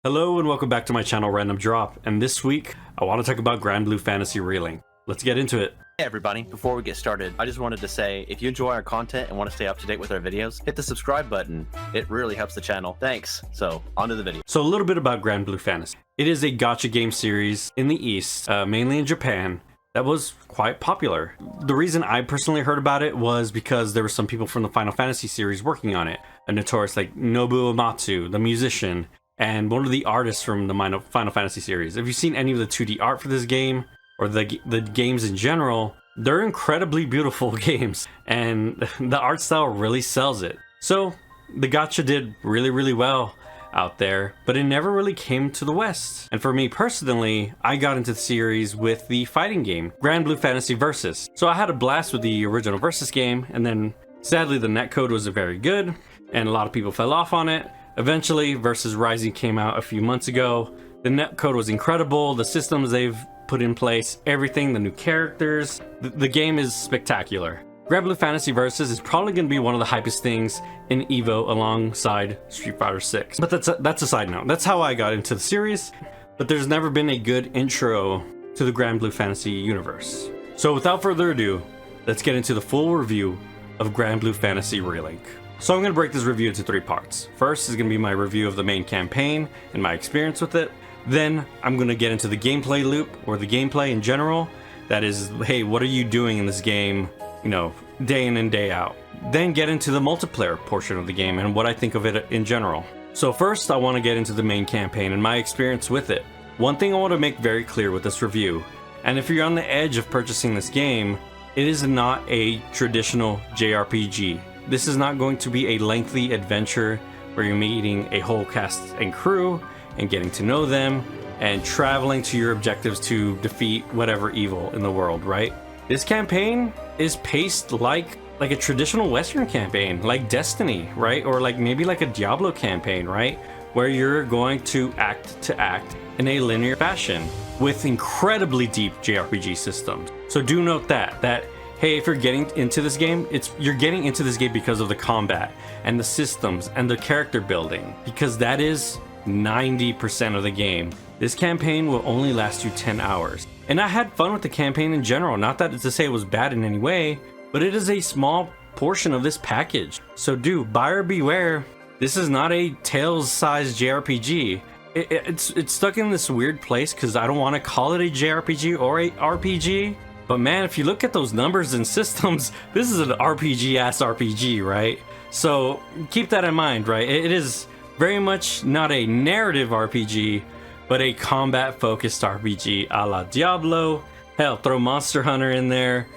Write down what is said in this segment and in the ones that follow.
Hello and welcome back to my channel Random Drop, and this week I want to talk about Granblue Fantasy Relink. Let's get into it. Hey everybody, before we get started, I just wanted to say if you enjoy our content and want to stay up to date with our videos, hit the subscribe button. It really helps the channel. Thanks. So, on to the video. So a little bit about Granblue Fantasy. It is a gacha game series in the East, mainly in Japan, that was quite popular. The reason I personally heard about it was because there were some people from the Final Fantasy series working on it. A notorious like Nobuo Uematsu, the musician, and one of the artists from the Final Fantasy series. If you've seen any of the 2D art for this game, or the games in general, they're incredibly beautiful games, and the art style really sells it. So the gacha did really well out there, but it never really came to the West. And for me personally, I got into the series with the fighting game, Granblue Fantasy Versus. So I had a blast with the original Versus game, and then sadly the netcode wasn't very good, and a lot of people fell off on it. Eventually, Versus Rising came out a few months ago. The netcode was incredible, the systems they've put in place, everything, the new characters. The game is spectacular. Granblue Fantasy Versus is probably going to be one of the hypest things in EVO alongside Street Fighter 6. But that's a side note. That's how I got into the series, but there's never been a good intro to the Granblue Fantasy universe. So without further ado, let's get into the full review of Granblue Fantasy Relink. So I'm going to break this review into 3 parts. First is going to be my review of the main campaign and my experience with it. Then I'm going to get into the gameplay loop, or the gameplay in general. That is, hey, what are you doing in this game, you know, day in and day out. Then get into the multiplayer portion of the game and what I think of it in general. So first I want to get into the main campaign and my experience with it. One thing I want to make very clear with this review, and if you're on the edge of purchasing this game, it is not a traditional JRPG. This is not going to be a lengthy adventure where you're meeting a whole cast and crew and getting to know them and traveling to your objectives to defeat whatever evil in the world, right? This campaign is paced like a traditional Western campaign, like Destiny, right? Or like maybe like a Diablo campaign, right? Where you're going to act in a linear fashion with incredibly deep JRPG systems. So do note that hey, if you're getting into this game, you're getting into this game because of the combat and the systems and the character building, because that is 90% of the game. This campaign will only last you 10 hours. And I had fun with the campaign in general, not that to say it was bad in any way, but it is a small portion of this package. So buyer beware, this is not a Tales-sized JRPG. It's stuck in this weird place because I don't want to call it a JRPG or a RPG. But man, if you look at those numbers and systems, this is an RPG-ass RPG, right? So keep that in mind, right? It is very much not a narrative RPG, but a combat-focused RPG a la Diablo. Hell, throw Monster Hunter in there,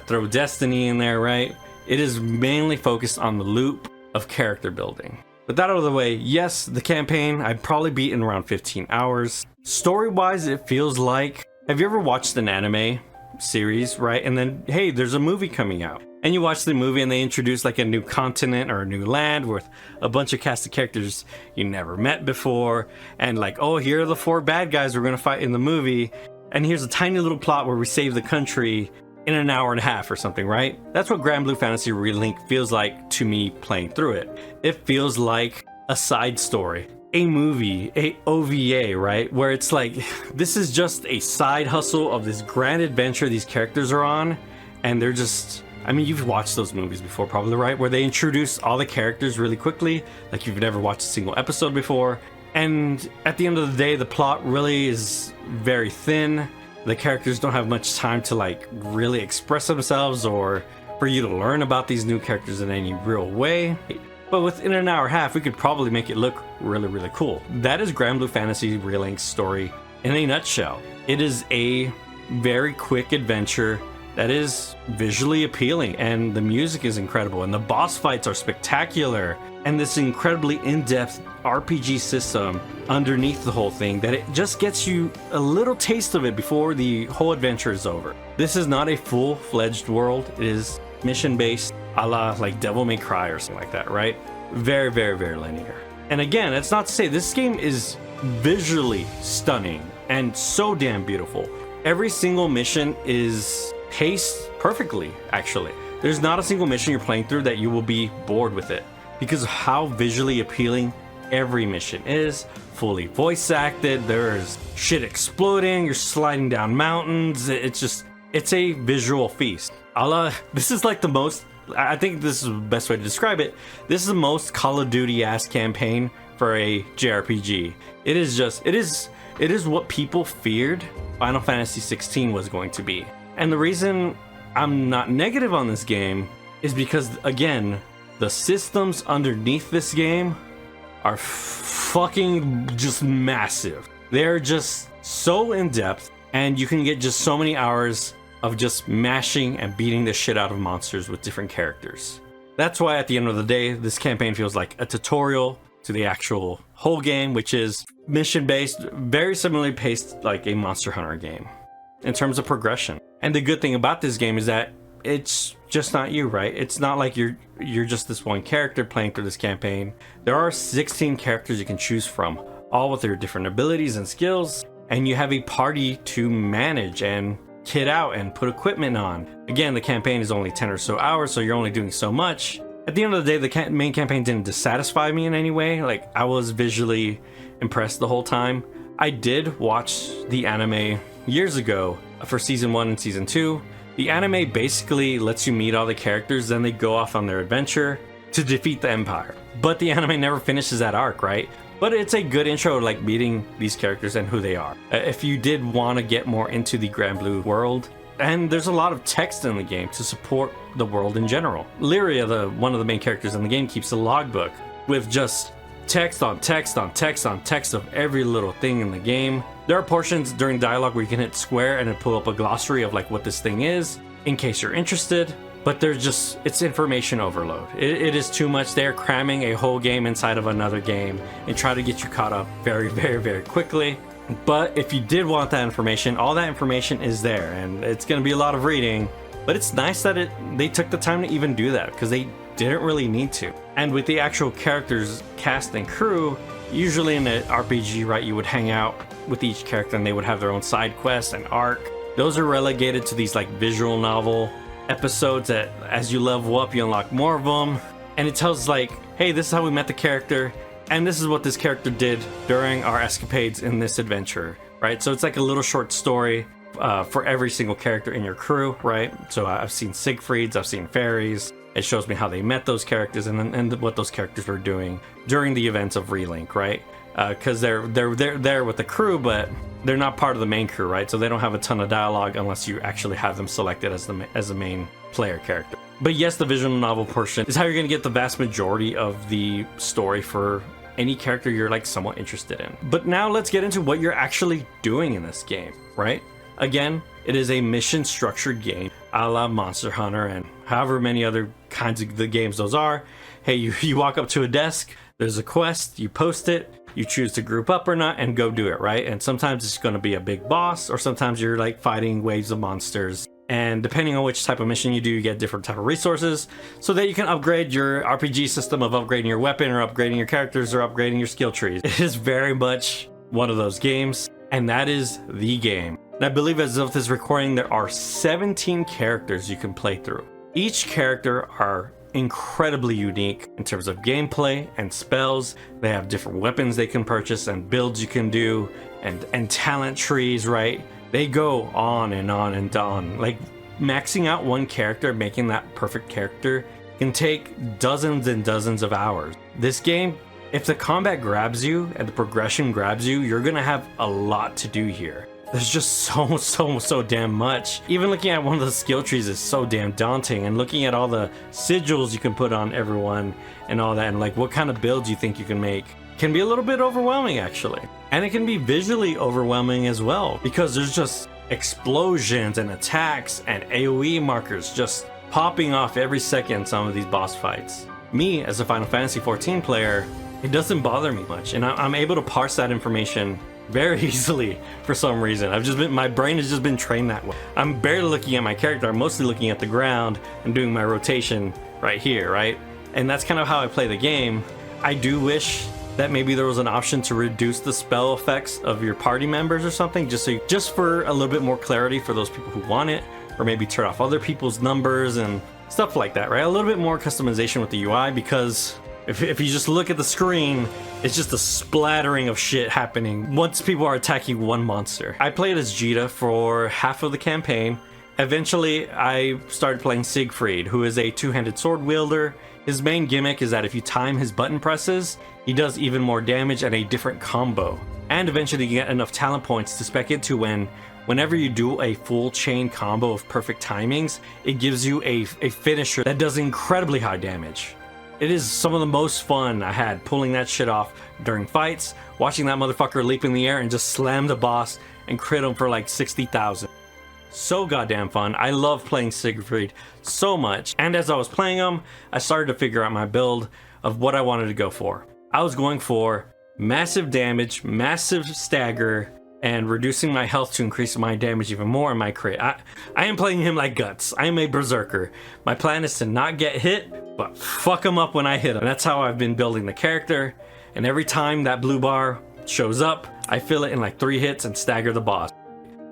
throw Destiny in there, right? It is mainly focused on the loop of character building. With that out of the way, yes, the campaign, I'd probably beat in around 15 hours. Story-wise, it feels like, have you ever watched an anime series, right? And then, hey, there's a movie coming out. And you watch the movie and they introduce like a new continent or a new land with a bunch of cast of characters you never met before. And like, oh, here are the 4 bad guys we're going to fight in the movie. And here's a tiny little plot where we save the country in an hour and a half or something, right? That's what Granblue Fantasy Relink feels like to me playing through it. It feels like a side story, a movie, a OVA, right? Where it's like, this is just a side hustle of this grand adventure these characters are on. And they're just, I mean, you've watched those movies before probably, right? Where they introduce all the characters really quickly, like you've never watched a single episode before. And at the end of the day, the plot really is very thin. The characters don't have much time to like really express themselves or for you to learn about these new characters in any real way. But within an hour and a half, we could probably make it look really cool. That is Granblue Fantasy Relink's story in a nutshell. It is a very quick adventure that is visually appealing, and the music is incredible, and the boss fights are spectacular, and this incredibly in-depth RPG system underneath the whole thing that it just gets you a little taste of it before the whole adventure is over. This is not a full-fledged world. It is mission-based, a la like Devil May Cry or something like that, right? Very linear. And again, that's not to say this game is visually stunning and so damn beautiful. Every single mission is paced perfectly, actually. There's not a single mission you're playing through that you will be bored with it because of how visually appealing every mission is fully voice acted. There's shit exploding, you're sliding down mountains. It's a visual feast. This is like the most, I think this is the best way to describe it. This is the most Call of Duty ass campaign for a JRPG. It is what people feared Final Fantasy 16 was going to be. And the reason I'm not negative on this game is because, again, the systems underneath this game are fucking just massive. They're just so in-depth, and you can get just so many hours of just mashing and beating the shit out of monsters with different characters. That's why at the end of the day, this campaign feels like a tutorial to the actual whole game, which is mission-based, very similarly paced like a Monster Hunter game in terms of progression. And the good thing about this game is that it's just not you, right? It's not like you're just this one character playing through this campaign. There are 16 characters you can choose from, all with their different abilities and skills, and you have a party to manage and kit out and put equipment on. Again, the campaign is only 10 or so hours, so you're only doing so much. At the end of the day, the main campaign didn't dissatisfy me in any way. Like, I was visually impressed the whole time. I did watch the anime years ago for season 1 and season 2. The anime basically lets you meet all the characters, then they go off on their adventure to defeat the Empire. But the anime never finishes that arc, right? But it's a good intro to like meeting these characters and who they are. If you did want to get more into the Granblue world, and there's a lot of text in the game to support the world in general. Lyria, one of the main characters in the game, keeps a logbook with just text on text on text on text of every little thing in the game. There are portions during dialogue where you can hit square and it'll pull up a glossary of like what this thing is in case you're interested. But it's information overload. It is too much. They're cramming a whole game inside of another game and try to get you caught up very, very, very quickly. But if you did want that information, all that information is there, and it's going to be a lot of reading. But it's nice that they took the time to even do that, because they didn't really need to. And with the actual characters, cast and crew, usually in an RPG, right, you would hang out with each character and they would have their own side quest and arc. Those are relegated to these like visual novel episodes that as you level up, you unlock more of them. And it tells like, hey, this is how we met the character, and this is what this character did during our escapades in this adventure, right? So it's like a little short story for every single character in your crew, right? So I've seen Siegfrieds, I've seen fairies. It shows me how they met those characters and what those characters were doing during the events of Relink, right? Because they're there with the crew, but they're not part of the main crew, right? So they don't have a ton of dialogue unless you actually have them selected as the main player character. But yes, the visual novel portion is how you're going to get the vast majority of the story for any character you're like somewhat interested in. But now let's get into what you're actually doing in this game, right? Again, it is a mission structured game a la Monster Hunter and however many other kinds of the games those are. Hey, you walk up to a desk, there's a quest, you post it, you choose to group up or not and go do it, right? And sometimes it's going to be a big boss, or sometimes you're like fighting waves of monsters. And depending on which type of mission you do, you get different type of resources so that you can upgrade your RPG system of upgrading your weapon or upgrading your characters or upgrading your skill trees. It is very much one of those games, and that is the game. And I believe as of this recording, there are 17 characters you can play through. Each character are incredibly unique in terms of gameplay and spells. They have different weapons they can purchase and builds you can do and talent trees, right? They go on and on and on. Like, maxing out one character, making that perfect character, can take dozens and dozens of hours. This game, if the combat grabs you and the progression grabs you, you're gonna have a lot to do here. There's just so damn much. Even looking at one of the skill trees is so damn daunting, and looking at all the sigils you can put on everyone and all that, and like what kind of builds you think you can make, can be a little bit overwhelming actually. And it can be visually overwhelming as well, because there's just explosions and attacks and AoE markers just popping off every second in some of these boss fights. Me, as a Final Fantasy 14 player, it doesn't bother me much, and I'm able to parse that information very easily for some reason. My brain has just been trained that way. I'm barely looking at my character, I'm mostly looking at the ground and doing my rotation right here, right? And that's kind of how I play the game. I do wish that maybe there was an option to reduce the spell effects of your party members or something, just for a little bit more clarity for those people who want it, or maybe turn off other people's numbers and stuff like that, right? A little bit more customization with the UI, because If you just look at the screen, it's just a splattering of shit happening once people are attacking one monster. I played as Jita for half of the campaign. Eventually, I started playing Siegfried, who is a two-handed sword wielder. His main gimmick is that if you time his button presses, he does even more damage and a different combo. And eventually you get enough talent points to spec into whenever you do a full chain combo of perfect timings, it gives you a finisher that does incredibly high damage. It is some of the most fun I had pulling that shit off during fights, watching that motherfucker leap in the air and just slam the boss and crit him for like 60,000. So goddamn fun. I love playing Siegfried so much. And as I was playing him, I started to figure out my build of what I wanted to go for. I was going for massive damage, massive stagger, and reducing my health to increase my damage even more in my crit. I am playing him like guts. I am a berserker. My plan is to not get hit, but fuck him up when I hit him. That's how I've been building the character. And every time that blue bar shows up, I fill it in like 3 hits and stagger the boss.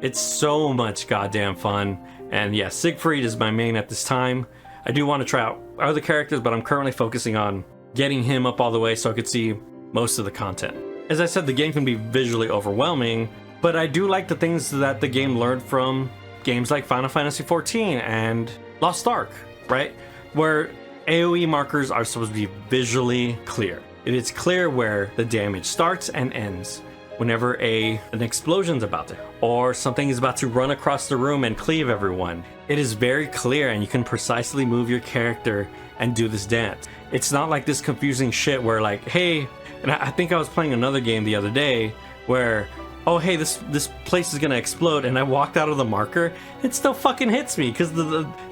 It's so much goddamn fun. And yeah, Siegfried is my main at this time. I do want to try out other characters, but I'm currently focusing on getting him up all the way so I could see most of the content. As I said, the game can be visually overwhelming, but I do like the things that the game learned from games like Final Fantasy XIV and Lost Ark, right? Where AoE markers are supposed to be visually clear. It is clear where the damage starts and ends whenever an explosion's about to, or something is about to run across the room and cleave everyone. It is very clear and you can precisely move your character and do this dance. It's not like this confusing shit where like, hey, and I think I was playing another game the other day where, oh hey, this place is gonna explode, and I walked out of the marker, it still fucking hits me because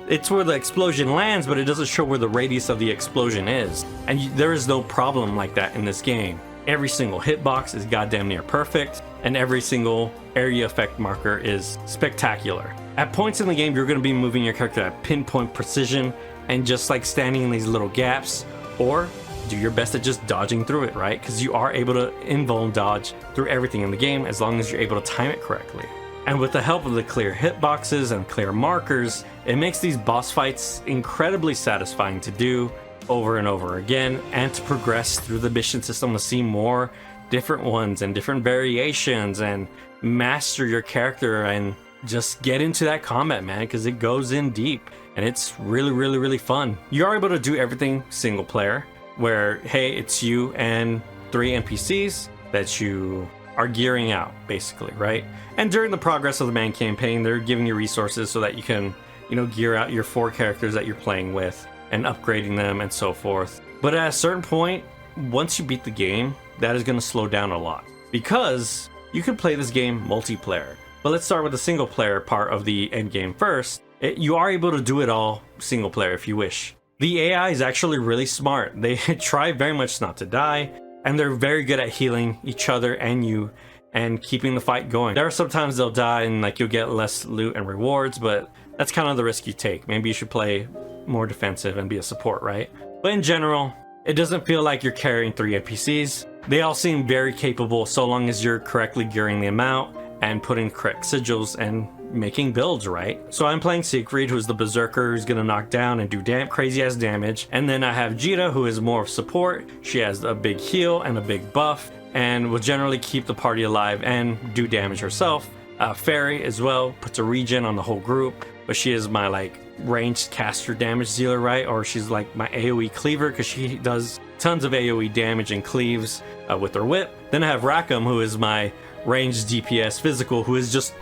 it's where the explosion lands, but it doesn't show where the radius of the explosion is. And there is no problem like that in this game. Every single hitbox is goddamn near perfect, and every single area effect marker is spectacular. At points in the game, you're gonna be moving your character at pinpoint precision and just like standing in these little gaps, or do your best at just dodging through it, right? Because you are able to invuln dodge through everything in the game as long as you're able to time it correctly. And with the help of the clear hitboxes and clear markers, it makes these boss fights incredibly satisfying to do over and over again, and to progress through the mission system to see more different ones and different variations and master your character and just get into that combat, man, because it goes in deep and it's really, really, really fun. You are able to do everything single player, where, hey, it's you and 3 NPCs that you are gearing out, basically, right? And during the progress of the main campaign, they're giving you resources so that you can, gear out your 4 characters that you're playing with and upgrading them and so forth. But at a certain point, once you beat the game, that is going to slow down a lot, because you can play this game multiplayer. But let's start with the single player part of the end game first. You are able to do it all single player if you wish. The AI is actually really smart. They try very much not to die, and they're very good at healing each other and you and keeping the fight going. There are sometimes they'll die and like you'll get less loot and rewards, but that's kind of the risk you take. Maybe you should play more defensive and be a support, right? But in general, it doesn't feel like you're carrying 3 NPCs. They all seem very capable so long as you're correctly gearing them out and putting correct sigils and making builds, right? So I'm playing Siegfried, who's the berserker who's gonna knock down and do crazy ass damage. And then I have Jita, who is more of support. She has a big heal and a big buff and will generally keep the party alive and do damage herself. Fairy as well puts a regen on the whole group, but she is my like ranged caster damage dealer, right? Or she's like my AoE cleaver because she does tons of AoE damage and cleaves with her whip. Then I have Rackham, who is my ranged DPS physical, who is just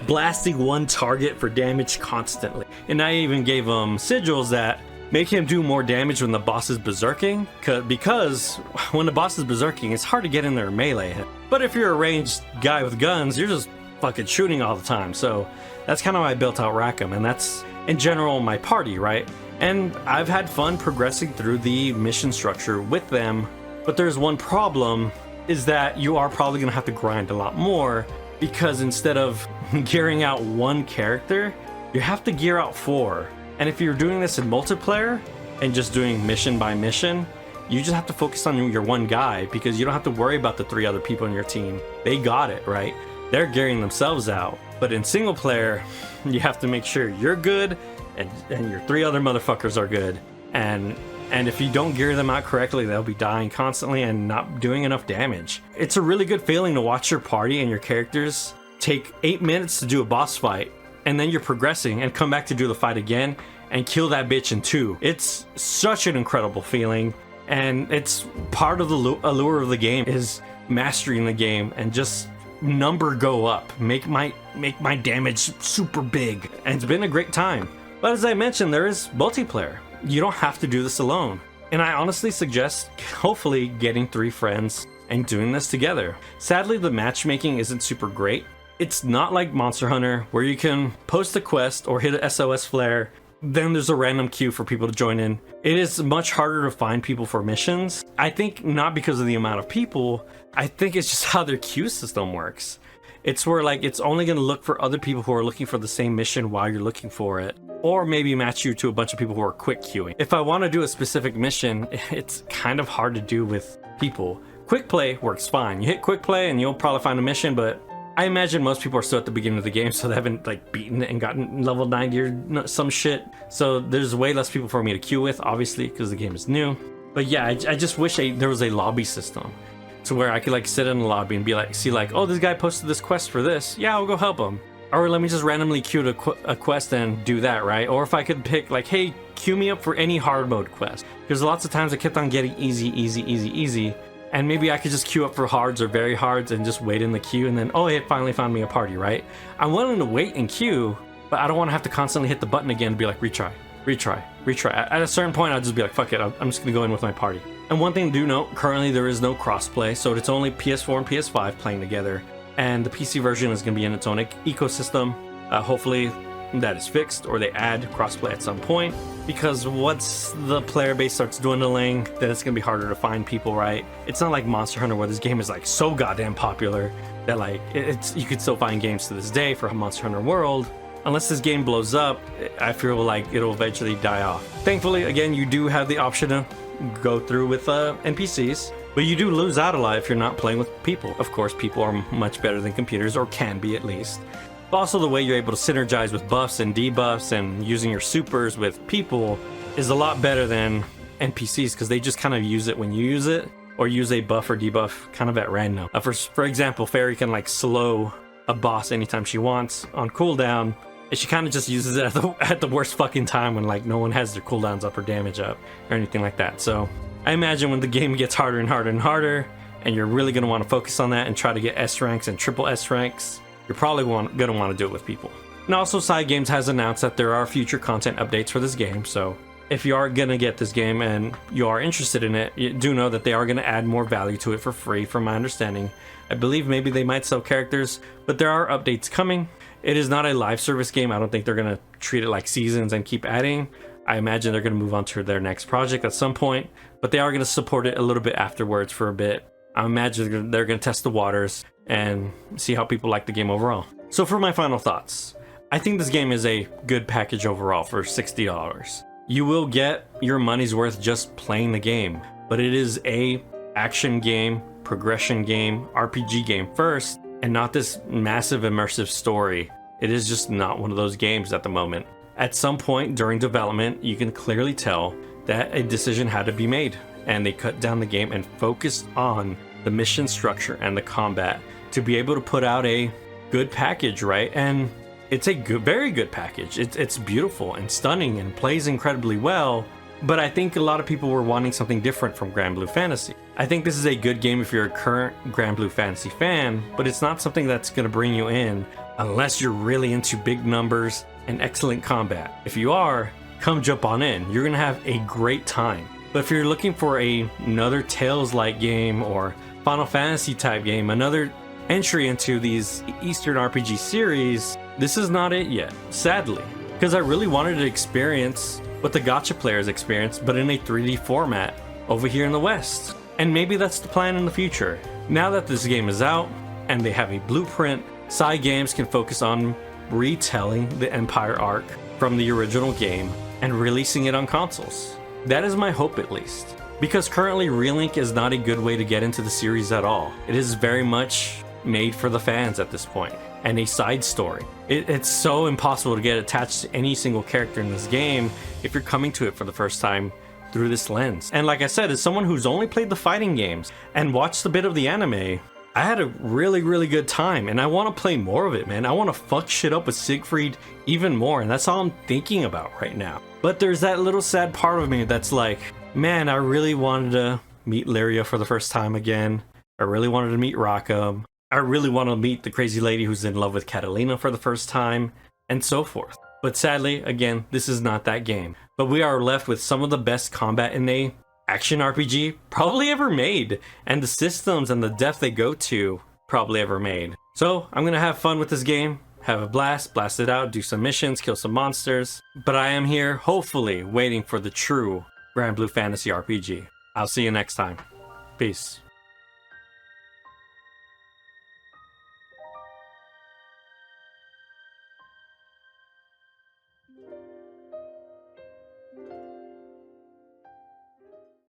blasting one target for damage constantly. And I even gave him sigils that make him do more damage when the boss is berserking, because when the boss is berserking, it's hard to get in there and melee him. But if you're a ranged guy with guns, you're just fucking shooting all the time. So that's kind of how I built out Rackham, and that's in general my party, right? And I've had fun progressing through the mission structure with them, but there's one problem, is that you are probably gonna have to grind a lot more, because instead of gearing out 1 character, you have to gear out 4. And if you're doing this in multiplayer and just doing mission by mission, you just have to focus on your 1 guy, because you don't have to worry about the 3 other people in your team. They got it, right? They're gearing themselves out. But in single player, you have to make sure you're good and your 3 other motherfuckers are good. And And if you don't gear them out correctly, they'll be dying constantly and not doing enough damage. It's a really good feeling to watch your party and your characters take 8 minutes to do a boss fight, and then you're progressing and come back to do the fight again and kill that bitch in 2. It's such an incredible feeling, and it's part of the allure of the game is mastering the game and just number go up, make my damage super big, and it's been a great time. But as I mentioned, there is multiplayer. You don't have to do this alone, and I honestly suggest hopefully getting 3 friends and doing this together. Sadly, the matchmaking isn't super great. It's not like Monster Hunter where you can post a quest or hit a SOS flare, then there's a random queue for people to join in. It is much harder to find people for missions. I think not because of the amount of people, I think it's just how their queue system works. It's where like it's only going to look for other people who are looking for the same mission while you're looking for it, or maybe match you to a bunch of people who are quick queuing. If I want to do a specific mission, it's kind of hard to do with people. Quick play works fine. You hit quick play and you'll probably find a mission, but I imagine most people are still at the beginning of the game, so they haven't like beaten it and gotten level 90 or some shit. So there's way less people for me to queue with, obviously, because the game is new. But yeah, I just wish there was a lobby system to where I could like sit in the lobby and be like, see like, oh, this guy posted this quest for this. Yeah, I'll go help him. Or let me just randomly queue a quest and do that, right? Or if I could pick like, hey, queue me up for any hard mode quest. Because lots of times I kept on getting easy. And maybe I could just queue up for hards or very hards and just wait in the queue, and then, oh, it finally found me a party, right? I'm willing to wait in queue, but I don't want to have to constantly hit the button again and be like, retry. At a certain point, I'll just be like, fuck it, I'm just gonna go in with my party. And one thing to do note, currently there is no crossplay, so it's only PS4 and PS5 playing together, and the PC version is gonna be in its own ecosystem. Hopefully that is fixed, or they add crossplay at some point, because once the player base starts dwindling, then it's gonna be harder to find people, right? It's not like Monster Hunter where this game is like so goddamn popular that like you could still find games to this day for Monster Hunter World. Unless this game blows up, I feel like it'll eventually die off. Thankfully, again, you do have the option to go through with NPCs, but you do lose out a lot if you're not playing with people. Of course, people are much better than computers, or can be at least. But also the way you're able to synergize with buffs and debuffs and using your supers with people is a lot better than NPCs, because they just kind of use it when you use it, or use a buff or debuff kind of at random. For example, Fairy can like slow a boss anytime she wants on cooldown, and she kind of just uses it at the worst fucking time when like no one has their cooldowns up or damage up or anything like that. So I imagine when the game gets harder and harder, and you're really going to want to focus on that and try to get S ranks and triple S ranks, you're probably going to want to do it with people. And also, Side Games has announced that there are future content updates for this game, so if you are going to get this game and you are interested in it, you do know that they are going to add more value to it for free, from my understanding. I believe maybe they might sell characters, but there are updates coming. It is not a live service game. I don't think they're going to treat it like seasons and keep adding. I imagine they're going to move on to their next project at some point, but they are going to support it a little bit afterwards for a bit. I imagine they're going to test the waters and see how people like the game overall. So for my final thoughts, I think this game is a good package overall for $60. You will get your money's worth just playing the game, but it is a action game, progression game, RPG game first, and not this massive immersive story. It is just not one of those games at the moment. At some point during development, you can clearly tell that a decision had to be made, and they cut down the game and focused on the mission structure and the combat to be able to put out a good package, right? And it's a good, very good package. It's beautiful and stunning and plays incredibly well, but I think a lot of people were wanting something different from Granblue Fantasy. I think this is a good game if you're a current Granblue Fantasy fan, but it's not something that's going to bring you in unless you're really into big numbers and excellent combat. If you are, come jump on in. You're going to have a great time. But if you're looking for another Tales-like game or Final Fantasy type game, another entry into these Eastern RPG series, this is not it yet, sadly. Because I really wanted to experience what the gacha players experience, but in a 3D format over here in the West. And maybe that's the plan in the future. Now that this game is out and they have a blueprint, Side Games can focus on retelling the Empire arc from the original game and releasing it on consoles. That is my hope, at least. Because currently Relink is not a good way to get into the series at all. It is very much made for the fans at this point, and a side story. It's so impossible to get attached to any single character in this game if you're coming to it for the first time. through this lens. And like I said, as someone who's only played the fighting games and watched a bit of the anime, I had a really good time, and I want to play more of it, man. I want to fuck shit up with Siegfried even more, and that's all I'm thinking about right now. But there's that little sad part of me that's like, man, I really wanted to meet Lyria for the first time again. I really wanted to meet Raka. I really want to meet the crazy lady who's in love with Catalina for the first time, and so forth. But sadly, again, this is not that game. But we are left with some of the best combat in a action RPG probably ever made, and the systems and the depth they go to probably ever made. So I'm gonna have fun with this game, have a blast it out, do some missions, kill some monsters. But I am here, hopefully, waiting for the true Granblue Fantasy RPG. I'll see you next time. Peace.